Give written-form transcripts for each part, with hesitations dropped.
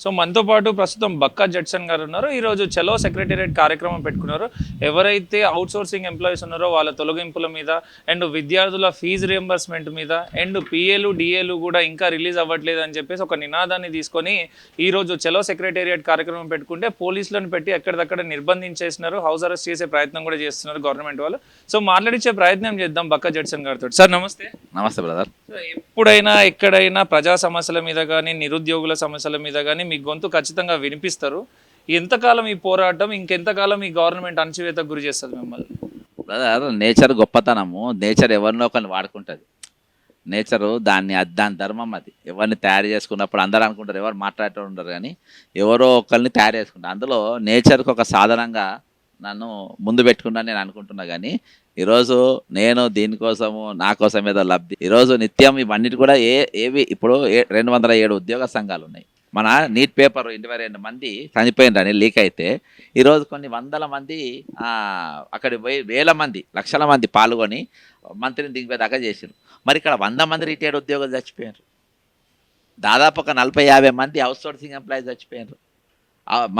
So మనతో పాటు ప్రస్తుతం బక్కా జడ్సన్ గారు ఉన్నారు. ఈరోజు చలో సెక్రటేరియట్ కార్యక్రమం పెట్టుకున్నారు. ఎవరైతే అవుట్ సోర్సింగ్ ఎంప్లాయీస్ ఉన్నారో వాళ్ళ తొలగింపుల మీద అండ్ విద్యార్థుల ఫీజు రియంబర్స్మెంట్ మీద అండ్ పిఏలు డిఏలు కూడా ఇంకా రిలీజ్ అవ్వట్లేదు అని చెప్పేసి ఒక నినాదాన్ని తీసుకొని ఈరోజు చలో సెక్రటేరియట్ కార్యక్రమం పెట్టుకుంటే పోలీసులను పెట్టి ఎక్కడిదక్కడ నిర్బంధించేస్తున్నారు, హౌస్ అరెస్ట్ చేసే ప్రయత్నం కూడా చేస్తున్నారు గవర్నమెంట్ వాళ్ళు. సో మాట్లాడించే ప్రయత్నం చేద్దాం బక్కా జడ్సన్ గారితో. సార్ నమస్తే. నమస్తే బ్రదర్. ఎప్పుడైనా ఎక్కడైనా ప్రజా సమస్యల మీద కానీ నిరుద్యోగుల సమస్యల మీద కానీ మీ గొంతు ఖచ్చితంగా వినిపిస్తారు. ఎంతకాలం ఈ పోరాటం, ఇంకెంతకాలం ఈ గవర్నమెంట్ అణచివేతకు గురి చేస్తుంది మిమ్మల్ని? బ్రదర్, నేచర్ గొప్పతనము. నేచర్ ఎవరినో ఒకరిని వాడుకుంటుంది. నేచరు దాని ధర్మం. అది ఎవరిని తయారు చేసుకున్నప్పుడు అందరూ అనుకుంటారు, ఎవరు మాట్లాడుతూ ఉంటారు, కానీ ఎవరో ఒకరిని తయారు చేసుకుంటారు. అందులో నేచర్కి ఒక సాధనంగా నన్ను ముందు పెట్టుకున్నా నేను అనుకుంటున్నా. కానీ ఈరోజు నేను దీనికోసము నా కోసం ఏదో లబ్ధి, ఈరోజు నిత్యం ఇవన్నిటి కూడా ఏవి ఇప్పుడు 207 ఉద్యోగ సంఘాలు ఉన్నాయి. మన నీట్ పేపర్ 22 మంది చనిపోయినరని లీక్ అయితే ఈరోజు కొన్ని వందల మంది అక్కడ వేల మంది లక్షల మంది పాల్గొని మంత్రిని దిగిపోయేదాకా చేశారు. మరి ఇక్కడ 100 మంది రిటైర్డ్ ఉద్యోగులు చచ్చిపోయారు. దాదాపు ఒక 40-50 మంది అవుట్ సోర్సింగ్ ఎంప్లాయీస్ చచ్చిపోయారు.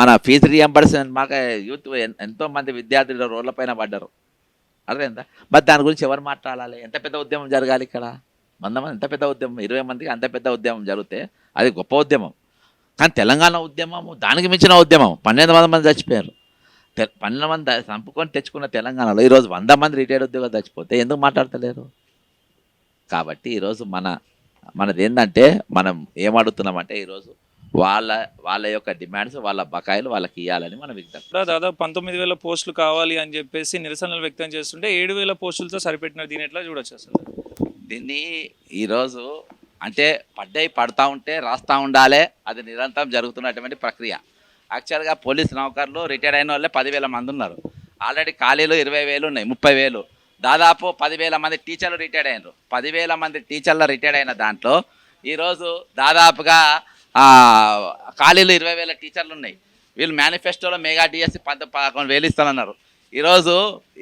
మన ఫీజు రియంబర్స్మెంట్ మాకు యూత్ ఎంతోమంది విద్యార్థులు రోడ్లపైన పడ్డారు. అర్థమైందా? మరి దాని గురించి ఎవరు మాట్లాడాలి? ఎంత పెద్ద ఉద్యమం జరగాలి ఇక్కడ? 100 మంది ఎంత పెద్ద ఉద్యమం, 20 మందికి అంత పెద్ద ఉద్యమం జరిగితే అది గొప్ప ఉద్యమం. కానీ తెలంగాణ ఉద్యమము దానికి మించిన ఉద్యమం. 12 మంది చచ్చిపోయారు. 12 మంది చంపుకొని తెచ్చుకున్న తెలంగాణలో ఈరోజు 100 మంది రిటైర్డ్ ఉద్యోగాలు చచ్చిపోతే ఎందుకు మాట్లాడతలేరు? కాబట్టి ఈరోజు మనది ఏంటంటే మనం ఏమడుగుతున్నామంటే ఈరోజు వాళ్ళ యొక్క డిమాండ్స్, వాళ్ళ బకాయిలు వాళ్ళకి ఇవ్వాలని మనం విజ్ఞప్తి. దాదాపు 19,000 పోస్టులు కావాలి అని చెప్పేసి నిరసనలు వ్యక్తం చేస్తుంటే 7,000 పోస్టులతో సరిపెట్టినారు. దీని ఎట్లా చూడొచ్చు అసలు? దీన్ని ఈరోజు అంటే పడతా ఉంటే రాస్తూ ఉండాలి. అది నిరంతరం జరుగుతున్నటువంటి ప్రక్రియ. యాక్చువల్గా పోలీస్ నౌకర్లు రిటైర్ అయిన వాళ్ళే 10,000 మంది ఉన్నారు. ఆల్రెడీ ఖాళీలు 20,000 ఉన్నాయి, 30,000. దాదాపు 10,000 మంది టీచర్లు రిటైర్డ్ అయినారు. 10,000 మంది టీచర్లు రిటైర్డ్ అయిన దాంట్లో ఈరోజు దాదాపుగా ఖాళీలు 20,000 టీచర్లు ఉన్నాయి. వీళ్ళు మేనిఫెస్టోలో మెగా డిఎస్సి 11,000 ఇస్తానన్నారు. ఈరోజు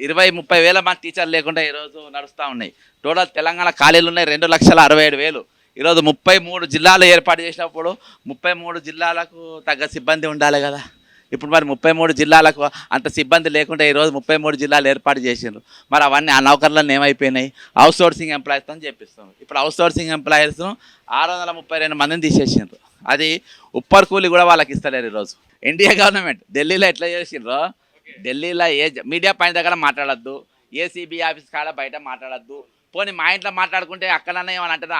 20-30,000 మంది టీచర్లు లేకుండా ఈరోజు నడుస్తూ ఉన్నాయి. టోటల్ తెలంగాణ ఖాళీలు ఉన్నాయి 2,67,000. ఈరోజు 33 జిల్లాలు ఏర్పాటు చేసినప్పుడు 33 జిల్లాలకు తగ్గ సిబ్బంది ఉండాలి కదా. ఇప్పుడు మరి 33 జిల్లాలకు అంత సిబ్బంది లేకుండా ఈరోజు 33 జిల్లాలు ఏర్పాటు చేసిండ్రు. మరి అవన్నీ ఆ నౌకర్లను ఏమైపోయినాయి? Out sourcing ఎంప్లాయీస్తో చెప్పిస్తాం. ఇప్పుడు అవుట్ సోర్సింగ్ ఎంప్లాయీస్ను 632 మందిని తీసేసిండ్రు. అది ఉప్పర్ కూలి కూడా వాళ్ళకి ఇస్తలేరు. ఈరోజు ఇండియా గవర్నమెంట్ ఢిల్లీలో ఎట్లా చేసిండ్రో, ఢిల్లీలో మీడియా పాయింట్ దగ్గర మాట్లాడద్దు, ఏసీబీ ఆఫీస్ కాడ బయట మాట్లాడద్దు. పోనీ మా ఇంట్లో మాట్లాడుకుంటే అక్కడనే ఏమని అంటారు,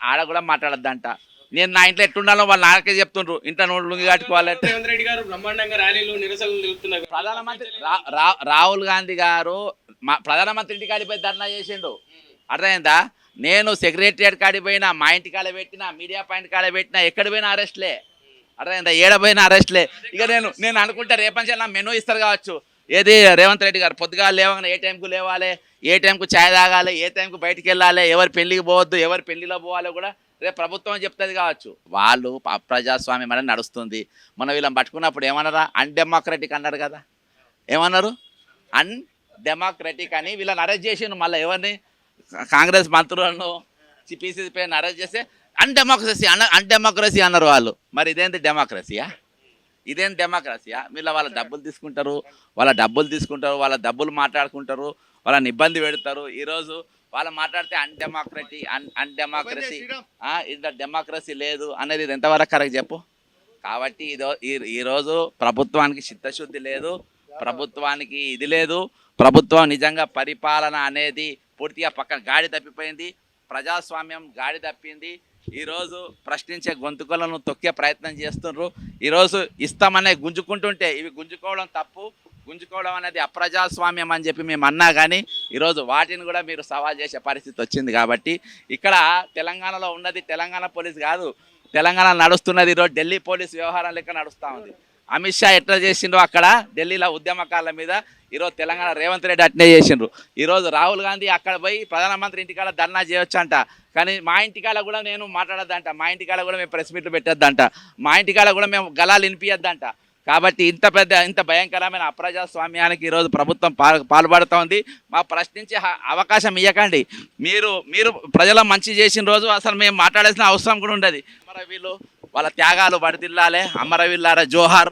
ఆడ కూడా మాట్లాడద్దంట. నేను నా ఇంట్లో ఎట్టుండాలో వాళ్ళు నాకే చెప్తుండ్రు, ఇంట్లో లుంగి కట్టుకోవాలంటే. ప్రధానమంత్రి రాహుల్ గాంధీ గారు ప్రధానమంత్రి ఇంటి కాడిపోయి ధర్నా చేసిండు. అర్థమైందా? నేను సెక్రటరియట్ కాడికి పోయినా, మా ఇంటి కాడ పెట్టినా, మీడియా పాయింట్ కాడ పెట్టినా, ఎక్కడ పోయినా అరెస్ట్లే. అర్థమైందా? ఏడపోయినా అరెస్ట్లే. ఇక నేను అనుకుంటే రేపంచి నా మెనూ ఇస్తారు కావచ్చు. ఏది రేవంత్ రెడ్డి గారు పొద్దుగా లేవగానే ఏ టైంకు లేవాలి, ఏ టైంకు ఛాయ్ తాగాలి, ఏ టైంకు బయటికి వెళ్ళాలి, ఎవరి పెళ్ళికి పోవద్దు, ఎవరి పెళ్లిలో పోవాలో కూడా రేపు ప్రభుత్వం చెప్తుంది కావచ్చు. వాళ్ళు ప్రజాస్వామ్యం అనేది నడుస్తుంది. మనం వీళ్ళని పట్టుకున్నప్పుడు ఏమన్నారా? అన్డెమోక్రటిక్ అన్నారు కదా. ఏమన్నారు? అన్డెమోక్రటిక్ అని వీళ్ళని అరెస్ట్ చేసిండు. మళ్ళీ ఎవరిని? కాంగ్రెస్ మంత్రులను, పిసిసి పైన అరెస్ట్ చేస్తే అన్డెమోక్రసీ అన్నారు వాళ్ళు. మరి ఇదేంటి డెమోక్రసీయా? ఇదేం డెమోక్రసీయా? వాళ్ళ డబ్బులు తీసుకుంటారు, వాళ్ళ డబ్బులు మాట్లాడుకుంటారు, వాళ్ళని ఇబ్బంది పెడతారు. ఈరోజు వాళ్ళు మాట్లాడితే అన్డెమోక్రసీ ఇంత డెమోక్రసీ లేదు అనేది ఇది ఎంతవరకు కరెక్ట్ చెప్పు? కాబట్టి ఈరోజు ప్రభుత్వానికి చిత్తశుద్ధి లేదు, ప్రభుత్వానికి ఇది లేదు. ప్రభుత్వం నిజంగా పరిపాలన అనేది పూర్తిగా పక్కన గాడి తప్పిపోయింది. ప్రజాస్వామ్యం గాడి తప్పింది. ఈరోజు ప్రశ్నించే గొంతుకలను తొక్కే ప్రయత్నం చేస్తున్నారు. ఈరోజు ఇస్తామనే గుంజుకుంటుంటే ఇవి గుంజుకోవడం తప్పు, గుంజుకోవడం అనేది అప్రజాస్వామ్యం అని చెప్పి మేము అన్నా కానీ ఈరోజు వాటిని కూడా మీరు సవాల్ చేసే పరిస్థితి వచ్చింది. కాబట్టి ఇక్కడ తెలంగాణలో ఉన్నది తెలంగాణ పోలీస్ కాదు, తెలంగాణ నడుస్తున్నది ఈరోజు ఢిల్లీ పోలీస్ వ్యవహారం లెక్క నడుస్తూ ఉంది. అమిత్ షా ఎట్లా చేసిండ్రో అక్కడ ఢిల్లీలో ఉద్యమకారుల మీద, ఈరోజు తెలంగాణ రేవంత్ రెడ్డి అట్నే చేసిండ్రు. ఈరోజు రాహుల్ గాంధీ అక్కడ పోయి ప్రధానమంత్రి ఇంటికాడ ధర్నా చేయొచ్చు అంట. కానీ మా ఇంటికాడ కూడా నేను మాట్లాడొద్దంట, మా ఇంటికాడ కూడా మేము ప్రెస్ మీట్లు పెట్టొద్దంట, మా ఇంటికాడ కూడా మేము గలాలు వినిపించద్దంట. కాబట్టి ఇంత భయంకరమైన అప్రజాస్వామ్యానికి ఈరోజు ప్రభుత్వం పాల్పడుతోంది. మా ప్రశ్నించే అవకాశం ఇవ్వకండి. మీరు ప్రజల మంచి చేసిన రోజు అసలు మేము మాట్లాడాల్సిన అవసరం కూడా ఉండదు. అమరవీరులు వాళ్ళ త్యాగాలు బడిదిల్లాలే, అమరవీరులారా జోహార్.